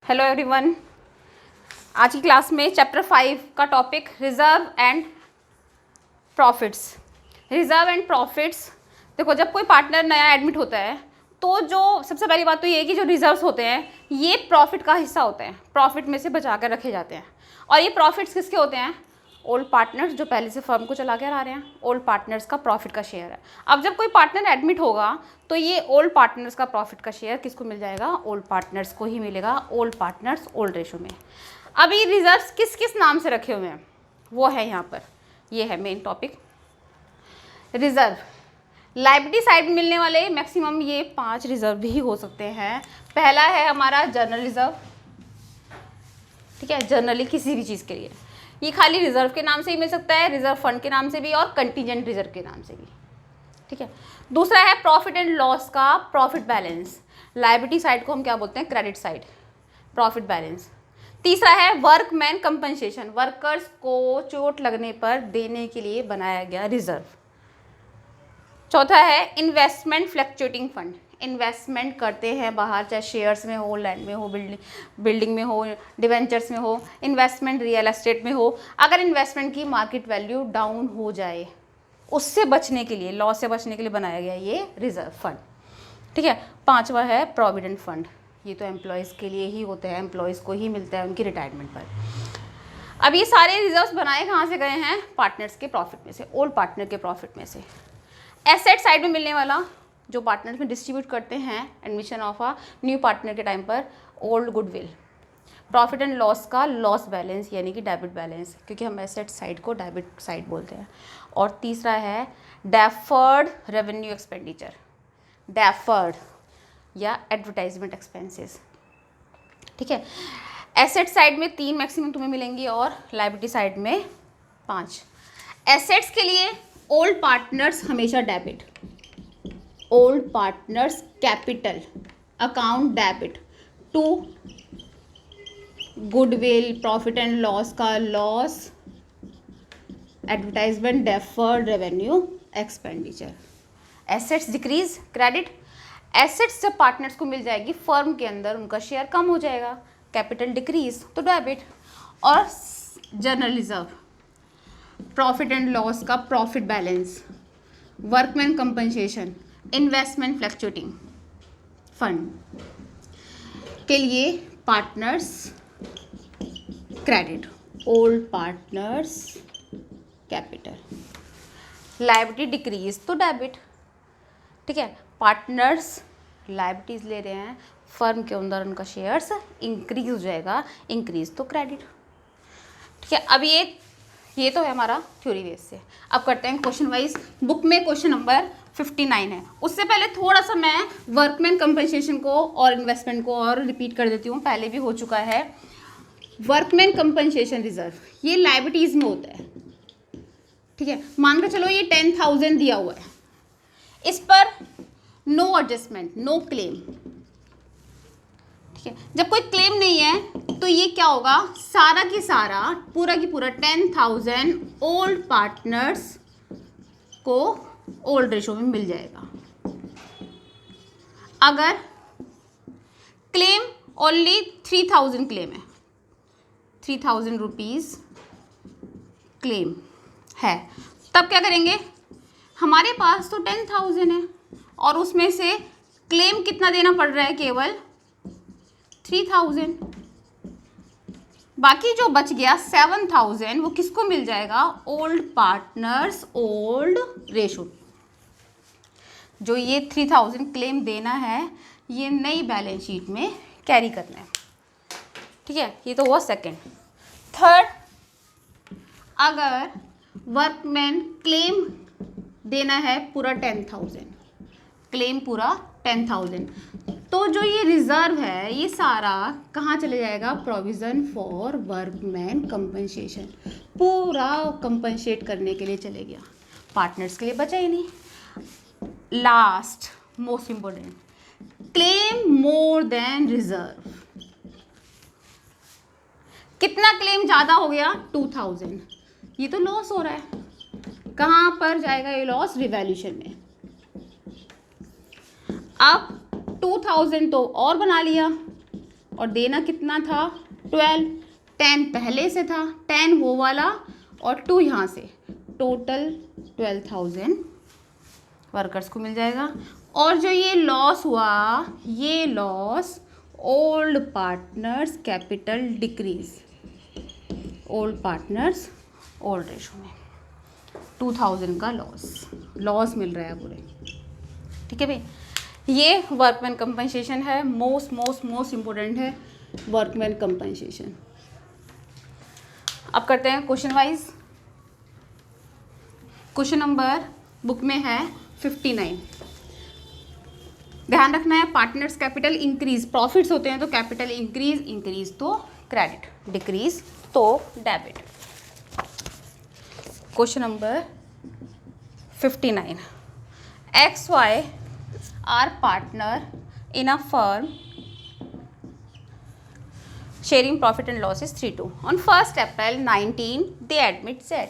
Hello everyone. आज की class में चैप्टर 5 का topic reserve and profits. Reserve and profits, देखो जब कोई पार्टनर नया एडमिट होता है तो जो सबसे पहली बात तो ये है कि जो रिजर्व्स होते हैं ये प्रॉफिट का हिस्सा होते हैं, प्रॉफिट में से बचा कर रखे जाते हैं। और ये प्रॉफिट्स किसके होते हैं? ओल्ड पार्टनर्स जो पहले से फर्म को चला के आ रहे हैं, ओल्ड पार्टनर्स का प्रॉफिट का शेयर है। अब जब कोई पार्टनर एडमिट होगा तो ये ओल्ड पार्टनर्स का प्रॉफिट का शेयर किसको मिल जाएगा? ओल्ड पार्टनर्स को ही मिलेगा, ओल्ड पार्टनर्स ओल्ड रेशो में। अब ये रिजर्व्स किस किस नाम से रखे हुए हैं वो है यहाँ पर, ये है main topic. Reserve liability side में मिलने वाले मैक्सिमम ये 5 रिजर्व भी हो सकते हैं। पहला है हमारा जर्नल रिजर्व, ठीक है, जर्नली किसी भी चीज़ के लिए। ये खाली रिजर्व के नाम से ही मिल सकता है, रिजर्व फंड के नाम से भी और कंटीजेंट रिजर्व के नाम से भी, ठीक है। दूसरा है प्रॉफिट एंड लॉस का प्रॉफिट बैलेंस। लायबिलिटी साइड को हम क्या बोलते हैं? Credit side, profit balance. तीसरा है वर्कमैन कंपनसेशन, वर्कर्स को चोट लगने पर देने के लिए बनाया गया रिजर्व। चौथा है इन्वेस्टमेंट फ्लक्चुएटिंग फंड, इन्वेस्टमेंट करते हैं बाहर, चाहे शेयर्स में हो, लैंड में हो, बिल्डिंग में हो, डिवेंचर्स में हो, इन्वेस्टमेंट रियल एस्टेट में हो। अगर इन्वेस्टमेंट की मार्केट वैल्यू डाउन हो जाए उससे बचने के लिए, लॉस से बचने के लिए बनाया गया ये रिजर्व फंड, ठीक है। पांचवा है प्रोविडेंट फंड, ये तो एम्प्लॉयज़ के लिए ही होते हैं, एम्प्लॉयज़ को ही मिलता है उनकी रिटायरमेंट पर। अब ये सारे रिजर्व्स बनाए कहाँ से गए हैं? पार्टनर्स के प्रॉफिट में से, ओल्ड पार्टनर के प्रॉफिट में से। एसेट साइड में मिलने वाला जो पार्टनर्स में डिस्ट्रीब्यूट करते हैं admission of a new partner के टाइम पर, old goodwill. Profit and loss का लॉस बैलेंस यानी कि डेबिट बैलेंस, क्योंकि हम एसेट साइड को डेबिट साइड बोलते हैं। और तीसरा है डेफर्ड रेवेन्यू एक्सपेंडिचर, डेफर्ड या एडवर्टाइजमेंट एक्सपेंसेस, ठीक है। एसेट साइड में 3 मैक्सिमम तुम्हें मिलेंगी और लायबिलिटी साइड में 5। एसेट्स के लिए ओल्ड पार्टनर्स हमेशा debit, old partners capital account debit, to goodwill profit and loss का loss, advertisement deferred revenue expenditure. Assets decrease credit, assets जब पार्टनर्स को मिल जाएगी फर्म के अंदर उनका शेयर कम हो जाएगा, कैपिटल डिक्रीज तो डेबिट। और general reserve profit and loss का profit balance, workman compensation, investment fluctuating fund के लिए partners credit, old partners capital, liability decrease तो डेबिट, ठीक है। पार्टनर्स लायबिलिटीज ले रहे हैं, फर्म के अंदर उनका शेयर्स इंक्रीज हो जाएगा, इंक्रीज तो क्रेडिट, ठीक है। अब ये तो है हमारा थ्योरी बेस से। अब करते हैं क्वेश्चन वाइज। बुक में क्वेश्चन नंबर 59 है। उससे पहले थोड़ा सा मैं वर्कमैन कंपनसेशन को और इन्वेस्टमेंट को और रिपीट कर देती हूँ, पहले भी हो चुका है। वर्कमैन कंपनसेशन रिजर्व ये लायबिलिटीज में होता है, ठीक है। मान कर चलो ये 10,000 दिया हुआ है, इस पर नो एडजस्टमेंट, नो क्लेम, ठीक है। जब कोई क्लेम नहीं है तो ये क्या होगा? सारा की सारा, पूरा की पूरा 10,000 ओल्ड पार्टनर्स को ओल्ड रेशो में मिल जाएगा। अगर क्लेम ओनली 3,000 क्लेम है, 3,000 रुपीज क्लेम है, तब क्या करेंगे? हमारे पास तो 10,000 है और उसमें से क्लेम कितना देना पड़ रहा है? केवल 3,000। बाकी जो बच गया 7,000 वो किसको मिल जाएगा? Old partners old ratio. जो ये 3,000 क्लेम देना है ये नई बैलेंस शीट में कैरी करना है, ठीक है। ये तो हुआ सेकंड। थर्ड, अगर वर्कमैन क्लेम देना है पूरा 10,000, क्लेम पूरा 10,000, तो जो ये रिजर्व है ये सारा कहाँ चले जाएगा? प्रोविज़न फॉर वर्कमैन कंपनसेशन, पूरा कंपनसेट करने के लिए चले गया, पार्टनर्स के लिए बचा ही नहीं। Last most important, claim more than reserve. कितना क्लेम ज़्यादा हो गया? 2,000, ये तो लॉस हो रहा है। कहाँ पर जाएगा ये लॉस? रिवैल्यूएशन में। अब 2000 तो और बना लिया, और देना कितना था 12, 10 पहले से था, 10 वो वाला और 2 यहाँ से, टोटल 12,000 वर्कर्स को मिल जाएगा। और जो ये लॉस हुआ, ये loss old partners capital decrease, old partners old ratio में 2000 का लॉस मिल रहा है पूरे। ठीक है भाई, ये वर्कमैन कंपनसेशन है, मोस्ट इम्पोर्टेंट है वर्कमैन कंपनसेशन। अब करते हैं question wise. Question number book में है 59। ध्यान रखना है, पार्टनर्स कैपिटल इंक्रीज, प्रॉफिट्स होते हैं तो कैपिटल इंक्रीज तो क्रेडिट, डिक्रीज तो debit. Question number 59, XY are partner in a firm sharing profit and loss is 3-2. On 1st April 19, they admit Z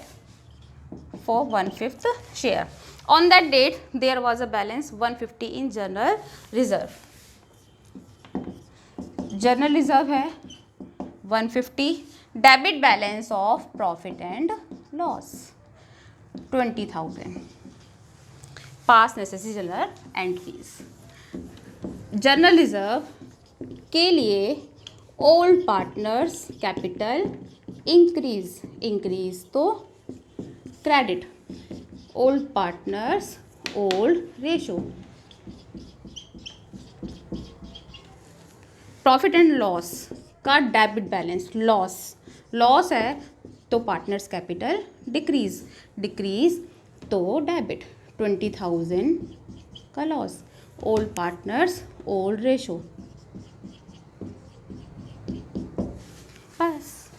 for 1/5 share. On that date, there was a balance 150 in general reserve. General reserve है 150, debit balance of profit and loss 20,000. Past necessary journal entries. Journal reserve के लिए old partners capital increase तो credit, old partners old ratio. Profit and loss का debit balance, loss है तो partners capital decrease तो debit, 20,000 का loss, old partners old ratio. बस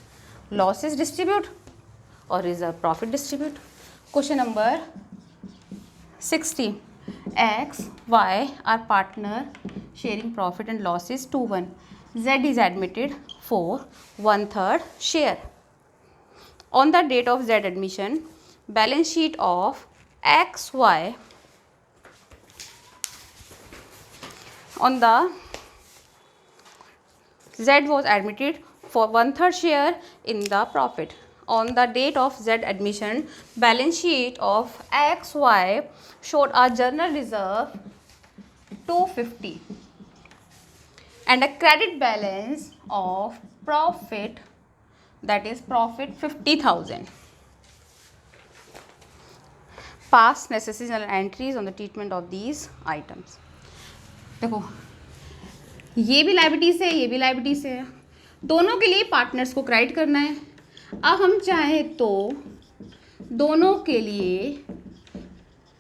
losses distribute और reserve profit distribute. Question number 60, XY are partner sharing profit and losses 2-1. Z is admitted for 1/3 share. On the date of Z admission, balance sheet of XY on the Z was admitted for 1/3 share in the profit. On the date of Z admission, balance sheet of XY showed a journal reserve 250 and a credit balance of profit, that is profit 50,000. Past necessary journal entries on the treatment of these items. देखो ये भी liabilities है, ये भी liabilities है, दोनों के लिए पार्टनर्स को क्रेडिट करना है। अब हम चाहें तो दोनों के लिए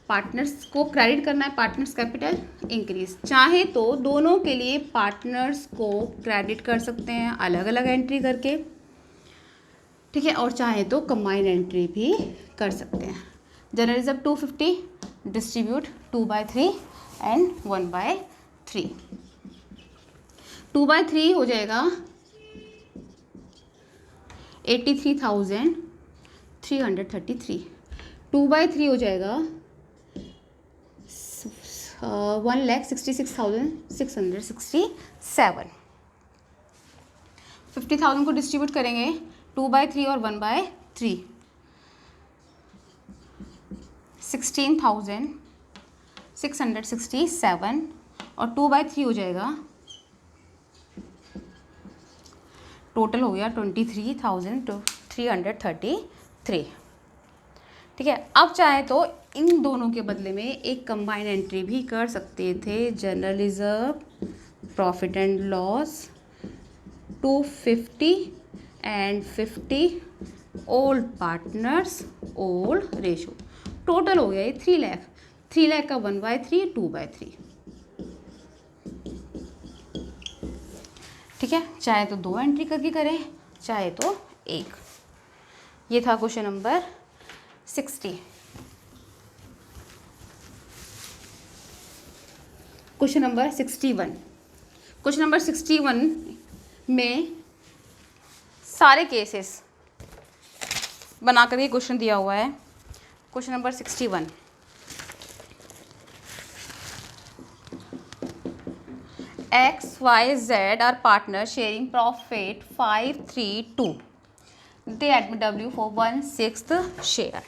पार्टनर्स को क्रेडिट करना है, पार्टनर्स कैपिटल इंक्रीज, चाहे तो दोनों के लिए पार्टनर्स को क्रेडिट कर सकते हैं अलग अलग एंट्री करके, ठीक है, और चाहे तो कंबाइंड एंट्री भी कर सकते हैं। General reserve 250, distribute 2/3 and 1/3। 2/3 हो जाएगा 83,333, 2/3 हो जाएगा 1,66,667। 50,000 को डिस्ट्रीब्यूट करेंगे 2/3 और 1/3, 16,667 और 2/3 हो जाएगा, टोटल हो गया 23,333। ठीक है, अब चाहे तो इन दोनों के बदले में एक कंबाइंड एंट्री भी कर सकते थे। General reserve profit and loss 250 and 50 old partners old ratio, total हो गया ये 3 लाख। 3 लाख का 1/3 2/3। ठीक है, चाहे तो 2 एंट्री करके करें, चाहे तो 1। ये था question number 60। Question number 61। Question number 61 में सारे केसेस बना कर ये क्वेश्चन दिया हुआ है। Question number 61, X, Y, Z are partners sharing profit 532. They admit W for 1/6 share.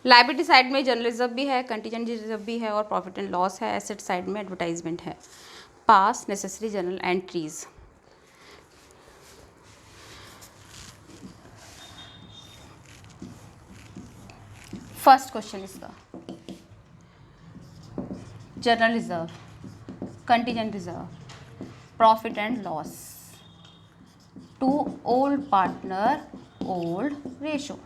Liability side में जनरल रिजर्व भी है, कंटीजेंट रिजर्व भी है और प्रॉफिट एंड लॉस है. एसेट साइड में एडवर्टाइजमेंट है. Pass necessary journal entries. First question इसका general reserve, contingent reserve, profit and loss to old partner old ratio.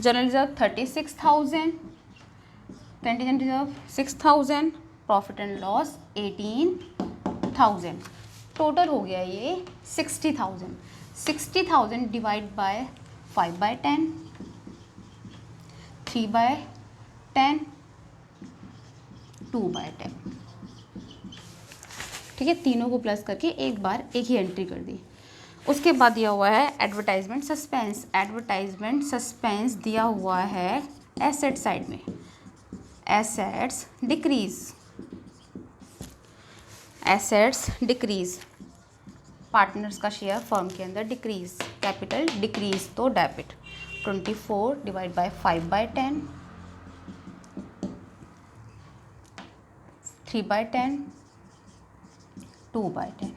General reserve 36,000, contingent reserve 6,000, profit and loss 18,000. Total हो गया ये 60,000. 60,000 divide by 5/10, 3/10, 2/10. ठीक है, तीनों को प्लस करके एक बार एक ही एंट्री कर दी. उसके बाद दिया हुआ है एडवर्टाइजमेंट सस्पेंस. एडवर्टाइजमेंट सस्पेंस दिया हुआ है एसेट साइड में. Assets decrease, assets decrease, partners का शेयर फर्म के अंदर डिक्रीज, कैपिटल डिक्रीज तो डेबिट. 24 divide by 5/10, 3/10, 2/10.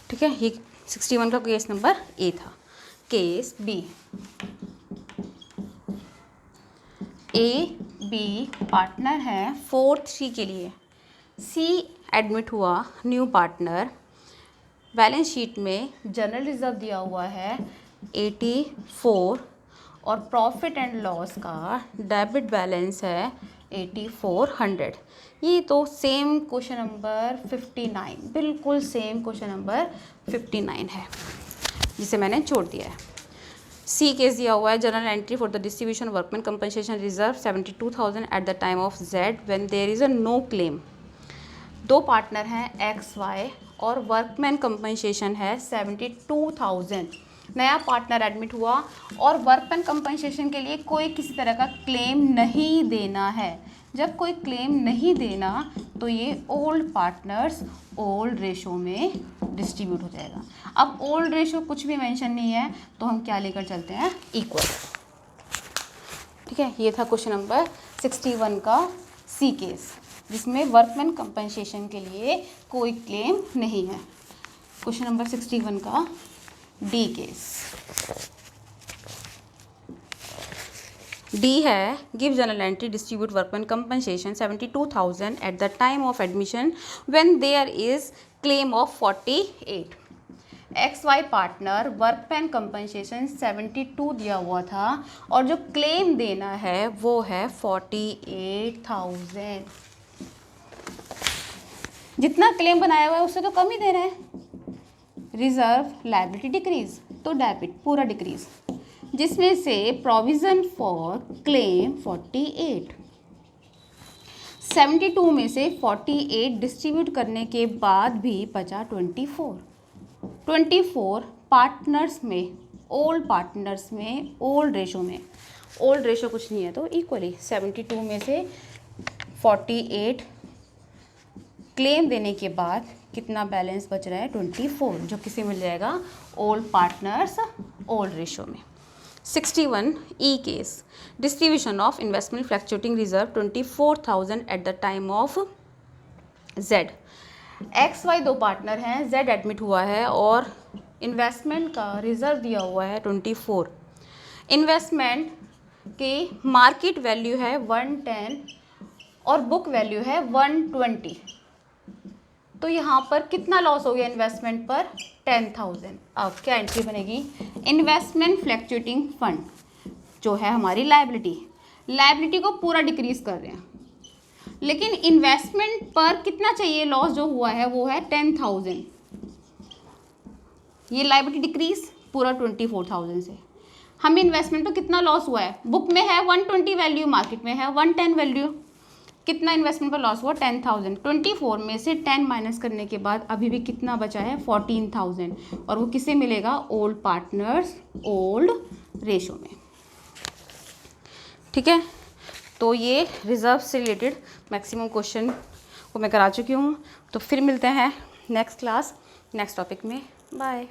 ठीक है, ये 61 का केस नंबर ए था. Case B. A B partner है 4/3 के लिए. सी एडमिट हुआ न्यू पार्टनर. बैलेंस शीट में जनरल रिजर्व दिया हुआ है 84 और प्रॉफिट एंड लॉस का डेबिट बैलेंस है 8400. ये तो सेम क्वेश्चन नंबर 59, बिल्कुल सेम क्वेश्चन नंबर 59 है जिसे मैंने छोड़ दिया है. सी केस दिया हुआ है general entry for the distribution workman compensation reserve 72,000 at the time of Z when there is a no claim. दो पार्टनर हैं एक्स वाई और वर्कमैन कंपनसेशन है 72,000. नया पार्टनर एडमिट हुआ और वर्कमैन कंपनसेशन के लिए कोई किसी तरह का क्लेम नहीं देना है. जब कोई क्लेम नहीं देना तो ये ओल्ड पार्टनर्स ओल्ड रेशो में डिस्ट्रीब्यूट हो जाएगा. अब ओल्ड रेशो कुछ भी मेंशन नहीं है तो हम क्या लेकर चलते हैं, इक्वल. ठीक है, ये था क्वेश्चन नंबर 61 का सी केस जिसमें वर्कमैन कंपनसेशन के लिए कोई क्लेम नहीं है. क्वेश्चन नंबर 61 का डी केस. डी है give general entry distribute workman compensation 72,000 at the time of admission when there is claim of 48. X Y partner workman compensation 72 दिया हुआ था और जो क्लेम देना है वो है 48,000. जितना क्लेम बनाया हुआ है उससे तो कम ही देना है. रिजर्व लायबिलिटी डिक्रीज तो डेबिट पूरा डिक्रीज, जिसमें से प्रोविज़न फॉर क्लेम 48. 72 में से 48 डिस्ट्रीब्यूट करने के बाद भी बचा 24. 24 पार्टनर्स में ओल्ड पार्टनर्स में ओल्ड रेशो में. ओल्ड रेशो कुछ नहीं है तो इक्वली 72 में से 48 क्लेम देने के बाद कितना बैलेंस बच रहा है 24, जो किसे मिल जाएगा ओल्ड पार्टनर्स ओल्ड रेशो में. 61 e case distribution of investment fluctuating reserve 24,000 at the time of Z. X Y दो पार्टनर हैं, जेड एडमिट हुआ है और इन्वेस्टमेंट का रिजर्व दिया हुआ है 24. इन्वेस्टमेंट की मार्केट वैल्यू है 110 और बुक वैल्यू है 120. तो यहाँ पर कितना लॉस हो गया इन्वेस्टमेंट पर 10,000. अब क्या एंट्री बनेगी, इन्वेस्टमेंट फ्लैक्चुएटिंग फंड जो है हमारी लायबिलिटी को पूरा डिक्रीज कर रहे हैं, लेकिन इन्वेस्टमेंट पर कितना चाहिए लॉस जो हुआ है वो है 10,000. ये लायबिलिटी डिक्रीज पूरा 24,000 से. हमें इन्वेस्टमेंट पर कितना लॉस हुआ है, बुक में है 120 वैल्यू, मार्केट में है 110 वैल्यू. कितना इन्वेस्टमेंट पर लॉस हुआ 10,000. 24 में से 10 माइनस करने के बाद अभी भी कितना बचा है 14,000 और वो किसे मिलेगा ओल्ड पार्टनर्स ओल्ड रेशो में. ठीक है, तो ये रिजर्व से रिलेटेड मैक्सिमम क्वेश्चन को मैं करा चुकी हूँ। तो फिर मिलते हैं नेक्स्ट क्लास नेक्स्ट टॉपिक में। बाय।